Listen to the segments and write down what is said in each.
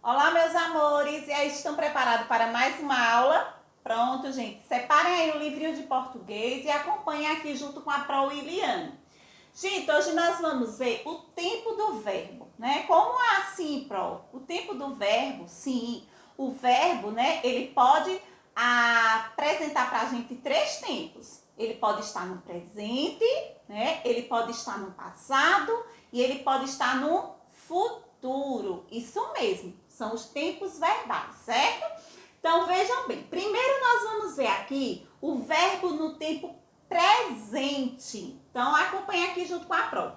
Olá, meus amores! E aí, estão preparados para mais uma aula? Pronto, gente. Separem aí o livrinho de português e acompanhem aqui junto com a Pro Liliane. Gente, hoje nós vamos ver o tempo do verbo, né? Como assim, Pro? O tempo do verbo, sim. O verbo, né? Ele pode apresentar para a gente três tempos. Ele pode estar no presente, né? Ele pode estar no passado e ele pode estar no futuro. Isso mesmo, são os tempos verbais, certo? Então, vejam bem. Primeiro nós vamos ver aqui o verbo no tempo presente. Então, acompanha aqui junto com a Pro.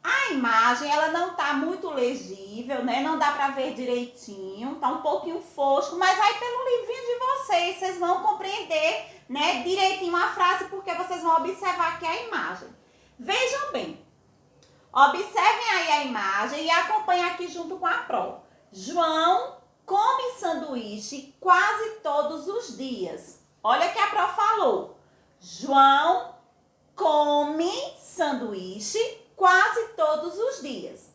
A imagem, ela não está muito legível, né? Não dá para ver direitinho, tá um pouquinho fosco, mas aí pelo livrinho de vocês vão compreender, né, direitinho a frase, porque vocês vão observar aqui a imagem. Vejam bem. Observem aí a imagem e acompanhem aqui junto com a Pro. João come sanduíche quase todos os dias. Olha o que a Pro falou. João come sanduíche quase todos os dias.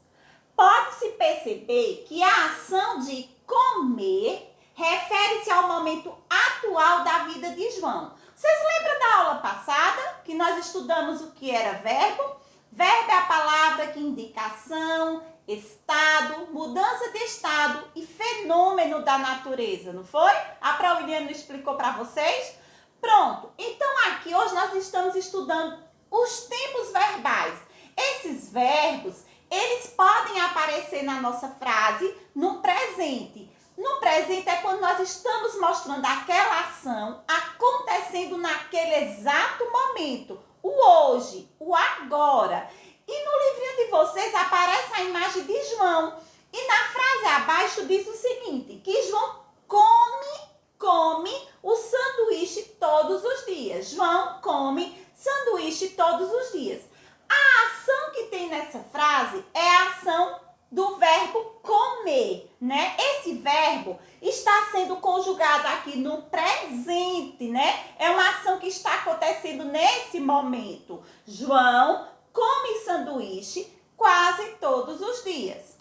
Pode-se perceber que a ação de comer refere-se ao momento atual da vida de João. Vocês lembram da aula passada que nós estudamos o que era verbo? Verbo é a palavra que indica ação, estado, mudança de estado e fenômeno da natureza, não foi? A Prauliana não explicou para vocês? Pronto, então aqui hoje nós estamos estudando os tempos verbais. Esses verbos, eles podem aparecer na nossa frase no presente. No presente é quando nós estamos mostrando aquela ação acontecendo naquele exato momento. O hoje, o agora. E no livrinho de vocês aparece a imagem de João. E na frase abaixo diz o seguinte, que João come o sanduíche todos os dias. João come sanduíche todos os dias. A ação que tem nessa frase é a ação do verbo comer, né? Esse verbo está sendo conjugado aqui no presente, né? É uma ação que está acontecendo nesse momento. João come sanduíche quase todos os dias.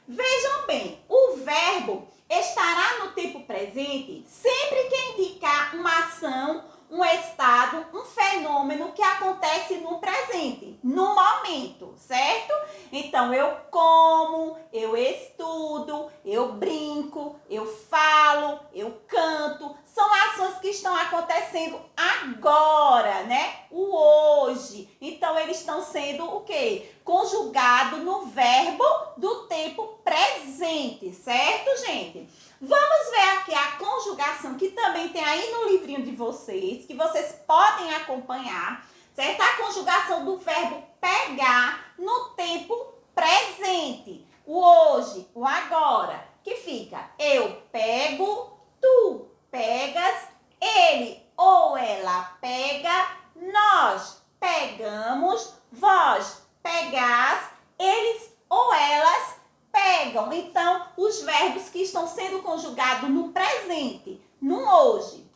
Vejam bem, o verbo estará no tempo presente sempre que indicar uma ação, um estado, um fenômeno que acontece no presente, no momento, certo? Então, eu como, eu estudo, eu brinco, eu falo, eu canto. São ações que estão acontecendo agora, né? O hoje. Então, eles estão sendo o quê? Conjugado no verbo do tempo presente, certo, gente? Vamos ver aqui a conjugação que também tem aí no livrinho de vocês, que vocês podem acompanhar, certo? A conjugação do verbo pegar no tempo presente. O hoje, o agora, que fica eu pego, tu pegas, ele ou ela pega, nós pegamos, vós pegás, eles ou elas pegam. Então, os verbos que estão sendo conjugados no presente, no hoje.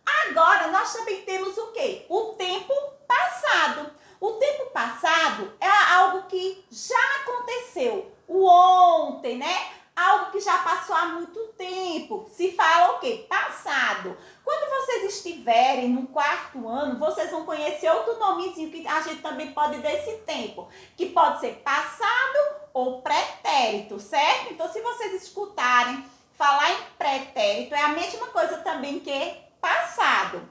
Agora, nós também temos o quê? O tempo passado. O tempo passado é algo que já aconteceu. O ontem, né? Algo que já passou há muito tempo. Se fala o quê? Passado. Quando vocês estiverem no quarto ano, vocês vão conhecer outro nomezinho que a gente também pode desse tempo, que pode ser passado ou pretérito, certo? Então, se vocês escutarem falar em pretérito, é a mesma coisa também que passado.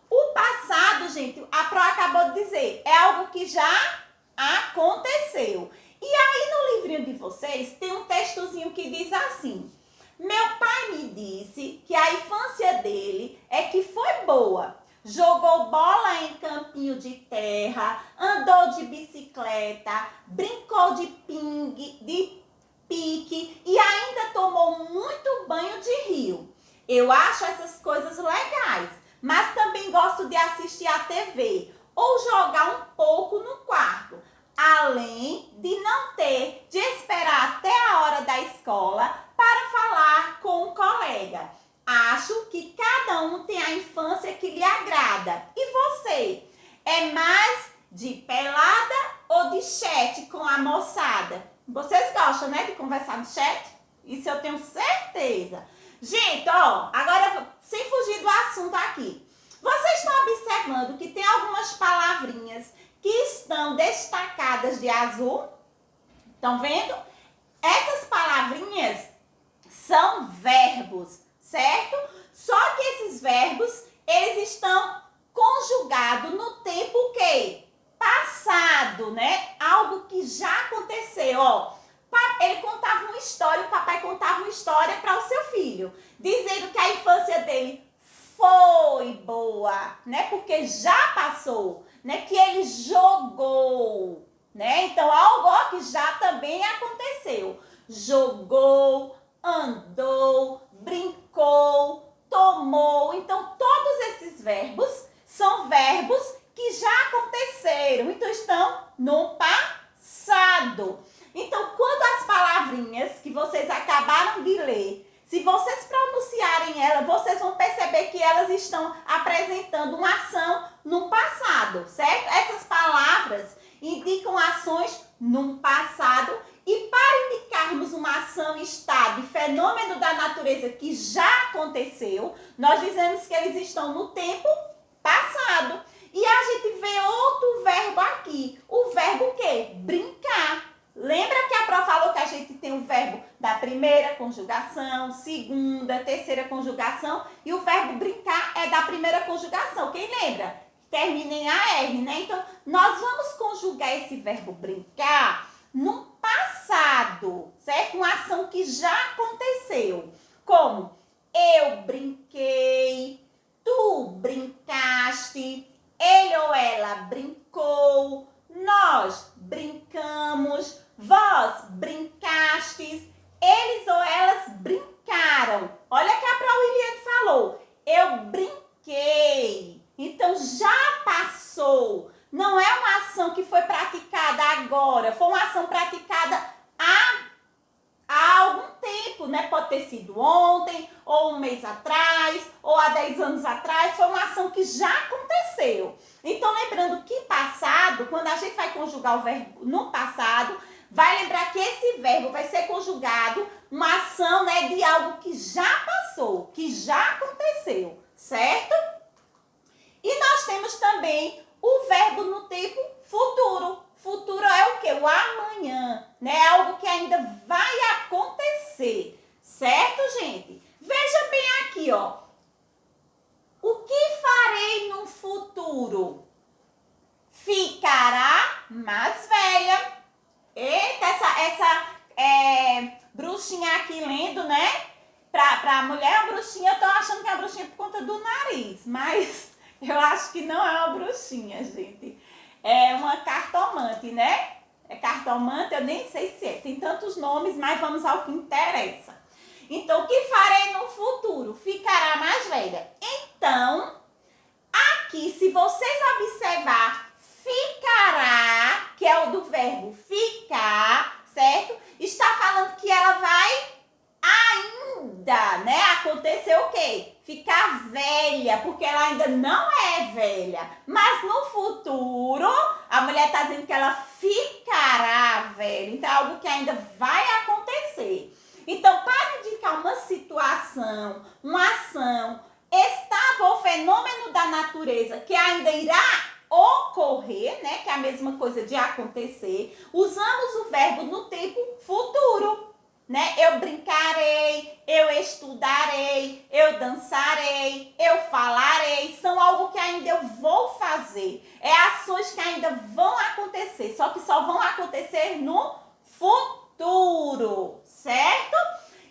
O passado, gente, a Pro acabou de dizer, é algo que já aconteceu. E aí no livrinho de vocês tem um textozinho que diz assim: meu pai me disse que a infância dele é que foi boa. Jogou bola em campinho de terra, andou de bicicleta, brincou de pique e ainda tomou muito banho de rio. Eu acho essas coisas legais, mas também gosto de assistir a TV ou jogar um pouco no quarto, além de não ter de esperar até a hora da escola para falar com um colega. Acho que cada um tem a infância que lhe agrada. E você? É mais de pelada ou de chat com a moçada? Vocês gostam, né, de conversar no chat? Isso eu tenho certeza. Gente, ó, agora sem fugir do assunto aqui. Vocês estão observando que tem algumas palavrinhas que estão destacadas de azul? Estão vendo? Essas palavrinhas são verbos, certo? Só que esses verbos, eles estão conjugados no tempo o quê? Passado, né? Algo que já aconteceu, ó. Ele contava uma história, o papai contava uma história para o seu filho, dizendo que a infância dele foi boa, né? Porque já passou, né? Que ele jogou, né? Então, algo ó, que já também aconteceu. Jogou, andou, brincou, tomou. Então, todos esses verbos são verbos que já aconteceram. Então, estão no passado. Então, quando as palavrinhas que vocês acabaram de ler, se vocês pronunciarem elas, vocês vão perceber que elas estão apresentando uma ação no passado, certo? Essas palavras indicam ações no passado e para indicarmos uma ação, estado e fenômeno da natureza que já aconteceu, nós dizemos que eles estão no tempo passado. E a gente vê outro verbo aqui, o verbo o quê? Brincar. Lembra que a Pró falou que a gente tem o verbo da primeira conjugação, segunda, terceira conjugação e o verbo brincar é da primeira conjugação. Quem lembra? Termina em AR, né? Então, nós vamos conjugar esse verbo brincar no passado, certo? Uma ação que já aconteceu. Como eu brinquei, tu brincaste, ele ou ela brincou, nós brincamos, vós brincastes, eles ou elas brincaram. Olha que a Pró William falou, eu brinquei. Então, já passou. Não é uma ação que foi praticada agora, foi uma ação praticada há algum tempo, né? Pode ter sido ontem, ou um mês atrás, ou há 10 anos atrás, foi uma ação que já aconteceu. Então, lembrando que passado, quando a gente vai conjugar o verbo no passado, vai lembrar que esse verbo vai ser conjugado uma ação, né, de algo que já passou, que já aconteceu, certo? E nós temos também o verbo no tempo futuro. Futuro é o quê? O amanhã, né? Algo que ainda vai acontecer, certo, gente? Veja bem aqui, ó. O que farei no futuro? Ficará mais velha. Eita, essa bruxinha aqui lendo, né? Pra mulher, a bruxinha, eu tô achando que é a bruxinha por conta do nariz, mas eu acho que não é uma bruxinha, gente. É uma cartomante, né? É cartomante, eu nem sei se é. Tem tantos nomes, mas vamos ao que interessa. Então, o que farei no futuro? Ficará mais velha. Então, aqui, se vocês observar, ficará, que é o do verbo ficar, certo? Está falando que ela vai ainda, né? Acontecer o quê? Ficar velha, porque ela ainda não é velha. Mas no futuro, a mulher está dizendo que ela ficará velha. Então, é algo que ainda vai acontecer. Então, para indicar uma situação, uma ação, estado ou fenômeno da natureza que ainda irá ocorrer, né? Que é a mesma coisa de acontecer, usamos o verbo no tempo futuro, né? Eu brincarei, eu estudarei, eu dançarei, eu falarei. São algo que ainda eu vou fazer. É ações que ainda vão acontecer, só que só vão acontecer no futuro, certo?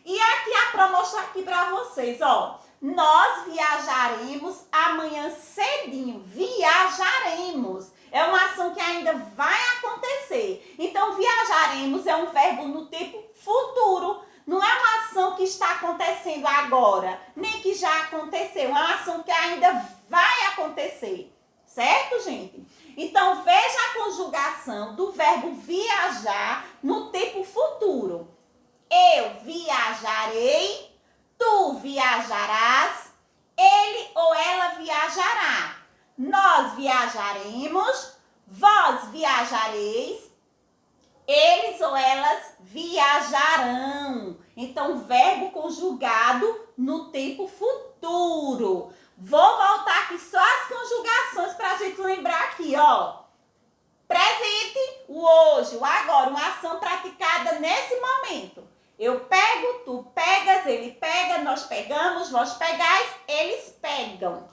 E aqui a Pró mostra aqui para vocês, ó. Nós viajaremos amanhã cedinho. Viajaremos. É uma ação que ainda vai acontecer. Então, viajaremos é um verbo no tempo futuro. Não é uma ação que está acontecendo agora, nem que já aconteceu. É uma ação que ainda vai acontecer. Certo, gente? Então, veja a conjugação do verbo viajar no tempo futuro. Eu viajarei, tu viajarás, ele ou ela viajará. Nós viajaremos, vós viajareis, eles ou elas viajarão. Então, verbo conjugado no tempo futuro. Vou voltar aqui só as conjugações para a gente lembrar aqui, ó. Presente, o hoje, o agora, uma ação praticada nesse momento. Eu pego, tu pegas, ele pega, nós pegamos, vós pegais, eles pegam.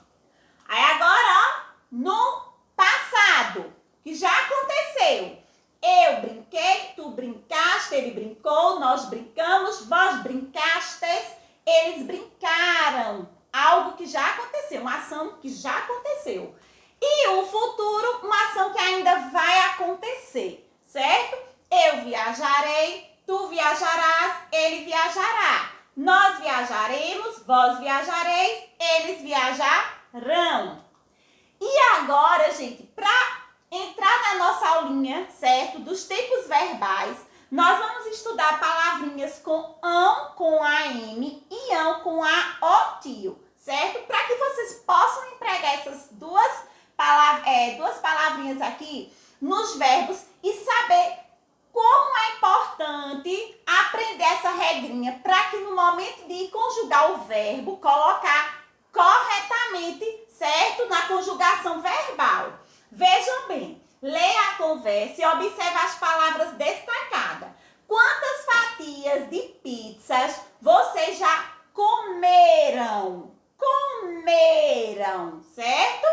Aí agora, ó, no passado, que já aconteceu. Eu brinquei, tu brincaste, ele brincou, nós brincamos, vós brincastes, eles brincaram. Algo que já aconteceu, uma ação que já aconteceu. E o futuro, uma ação que ainda vai acontecer, certo? Eu viajarei, tu viajarás, ele viajará. Nós viajaremos, vós viajareis, eles viajarão. E agora, gente, para entrar na nossa aulinha, certo, dos tempos verbais, nós vamos estudar palavrinhas com ão, com AM e ão com a o tio, certo? Para que vocês possam empregar essas duas palavrinhas aqui nos verbos e saber como é importante aprender essa regrinha para que no momento de conjugar o verbo, colocar corretamente, certo? Na conjugação verbal. Vejam bem, leia a conversa e observe as palavras destacadas. Quantas fatias de pizzas vocês já comeram? Comeram, certo?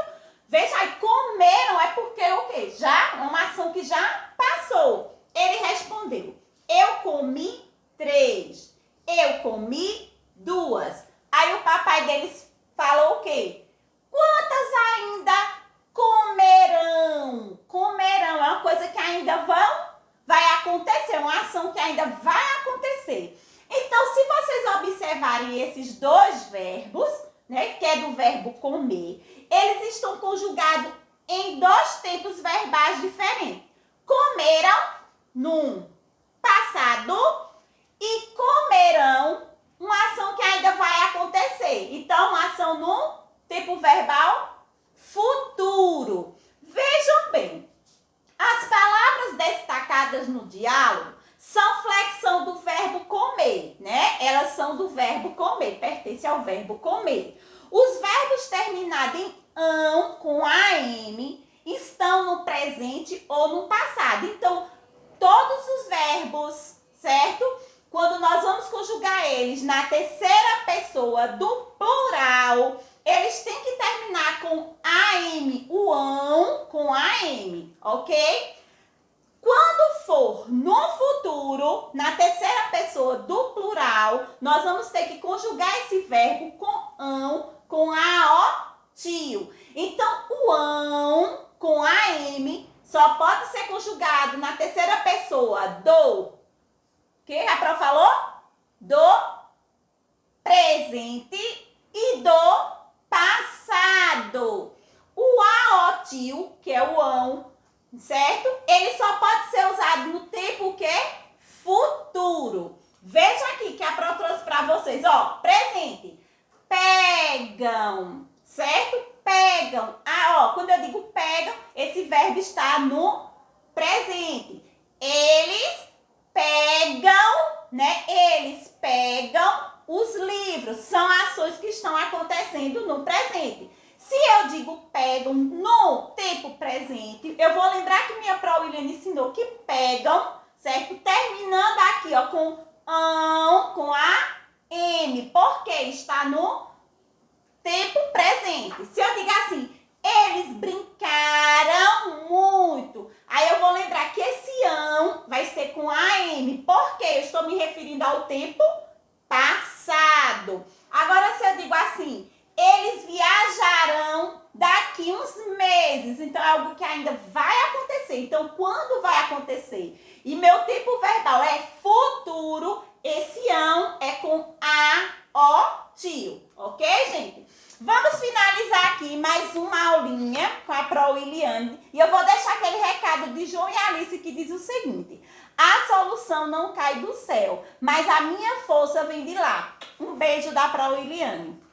Veja aí, comeram é porque o quê? Já, uma ação que já passou. Ele respondeu, eu comi 3, eu comi 2. Aí o papai deles falou o quê? Quantas ainda comerão? Comerão é uma coisa que ainda vai acontecer, uma ação que ainda vai acontecer. Então, se vocês observarem esses dois verbos, né, que é do verbo comer, eles estão conjugados em dois tempos verbais diferentes. Comeram num passado e comerão, uma ação que ainda vai acontecer. Então, uma ação no tempo verbal futuro. Vejam bem, as palavras destacadas no diálogo são flexão do verbo comer, né? Elas são do verbo comer, pertencem ao verbo comer. Os verbos terminados em ão com AM estão no presente ou no passado. Então, todos os verbos, certo? Quando nós vamos conjugar eles na terceira pessoa do plural, eles têm que terminar com AM, o ão com AM, ok? Quando for no futuro, na terceira pessoa do plural, nós vamos ter que conjugar esse verbo com ão, com a, o, tio. Então, o ão com AM só pode ser conjugado na terceira pessoa do, que a Pro falou? Do presente e do passado. O a, o, tio, que é o ão, certo? Ele só pode ser usado no tempo que futuro. Veja aqui que a Pro trouxe para vocês, ó, presente. Pegam, certo? Pegam. Ah, ó, quando eu digo pegam, esse verbo está no presente. Eles pegam, né? Eles pegam os livros. São ações que estão acontecendo no presente. Se eu digo pegam no tempo presente, eu vou lembrar que minha Pro William ensinou que pegam, certo? Terminando aqui, ó, com ão, com a M, porque está no tempo presente. Se eu digo assim, eles brincaram muito, aí eu vou lembrar que esse ão vai ser com a M, porque eu estou me referindo ao tempo passado. Agora, se eu digo assim, eles viajarão daqui uns meses. Então, é algo que ainda vai acontecer. Então, quando vai acontecer? E meu tempo verbal é futuro. Esse ão é com a, o, tio. Ok, gente? Vamos finalizar aqui mais uma aulinha com a Pro Williane. E eu vou deixar aquele recado de João e Alice que diz o seguinte. A solução não cai do céu, mas a minha força vem de lá. Um beijo da Pro Williane.